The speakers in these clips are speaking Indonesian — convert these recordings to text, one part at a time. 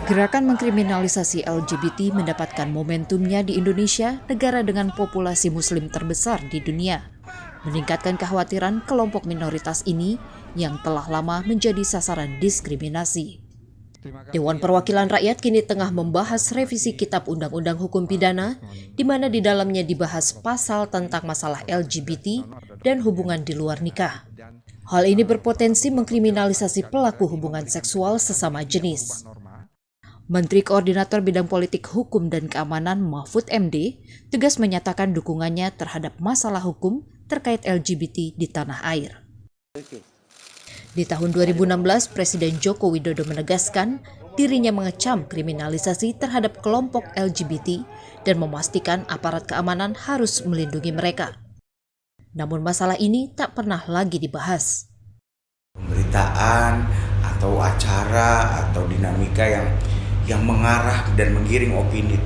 Gerakan mengkriminalisasi LGBT mendapatkan momentumnya di Indonesia, negara dengan populasi muslim terbesar di dunia. Meningkatkan kekhawatiran kelompok minoritas ini yang telah lama menjadi sasaran diskriminasi. Dewan Perwakilan Rakyat kini tengah membahas revisi Kitab Undang-Undang Hukum Pidana, di mana di dalamnya dibahas pasal tentang masalah LGBT dan hubungan di luar nikah. Hal ini berpotensi mengkriminalisasi pelaku hubungan seksual sesama jenis. Menteri Koordinator Bidang Politik Hukum dan Keamanan Mahfud MD tegas menyatakan dukungannya terhadap masalah hukum terkait LGBT di tanah air. Di tahun 2016, Presiden Joko Widodo menegaskan dirinya mengecam kriminalisasi terhadap kelompok LGBT dan memastikan aparat keamanan harus melindungi mereka. Namun masalah ini tak pernah lagi dibahas. Pemberitaan atau acara atau dinamika yang mengarah dan menggiring opini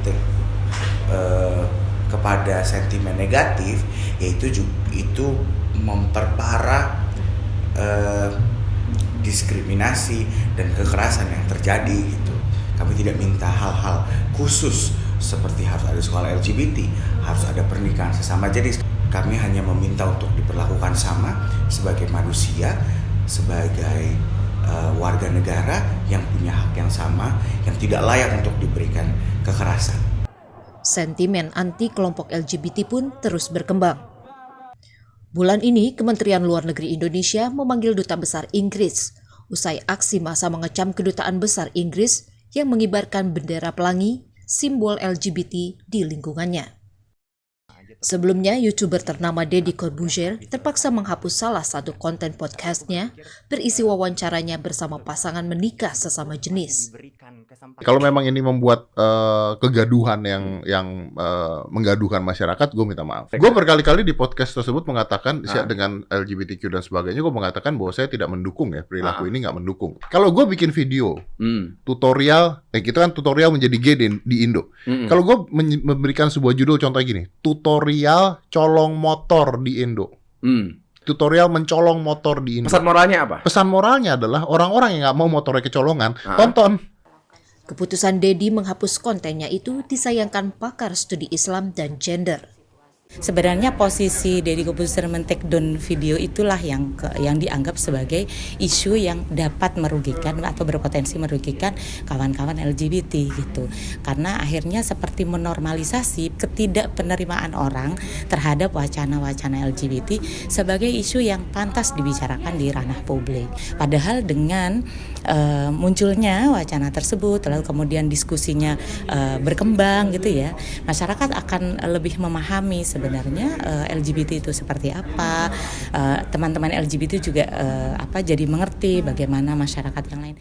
kepada sentimen negatif, yaitu itu memperparah diskriminasi dan kekerasan yang terjadi gitu. Kami tidak minta hal-hal khusus seperti harus ada sekolah LGBT, harus ada pernikahan sesama jenis. Kami hanya meminta untuk diperlakukan sama sebagai manusia, sebagai warga negara yang punya hak yang sama, yang tidak layak untuk diberikan kekerasan. Sentimen anti kelompok LGBT pun terus berkembang. Bulan ini, Kementerian Luar Negeri Indonesia memanggil Duta Besar Inggris usai aksi massa mengecam Kedutaan Besar Inggris yang mengibarkan bendera pelangi, simbol LGBT di lingkungannya. Sebelumnya, YouTuber ternama Deddy Corbuzier terpaksa menghapus salah satu konten podcastnya berisi wawancaranya bersama pasangan menikah sesama jenis. Kalau memang ini membuat kegaduhan yang menggaduhkan masyarakat, gue minta maaf. Gue berkali-kali di podcast tersebut mengatakan dengan LGBTQ dan sebagainya, gue mengatakan bahwa saya tidak mendukung ya, perilaku ini nggak mendukung. Kalau gue bikin video tutorial, kita kan tutorial menjadi gay di Indo. Kalau gue memberikan sebuah judul contoh gini, tutorial colong motor di Indo. Tutorial mencolong motor di Indo. Pesan moralnya apa? Pesan moralnya adalah orang-orang yang nggak mau motornya kecolongan, tonton. Keputusan Deddy menghapus kontennya itu disayangkan pakar studi Islam dan gender. Sebenarnya posisi Deddy Corbuzier men-take down video itulah yang dianggap sebagai isu yang dapat merugikan atau berpotensi merugikan kawan-kawan LGBT gitu. Karena akhirnya seperti menormalisasi ketidakpenerimaan orang terhadap wacana-wacana LGBT sebagai isu yang pantas dibicarakan di ranah publik. Padahal dengan munculnya wacana tersebut, lalu kemudian diskusinya berkembang gitu ya, masyarakat akan lebih memahami sebenarnya LGBT itu seperti apa, teman-teman LGBT juga jadi mengerti bagaimana masyarakat yang lain.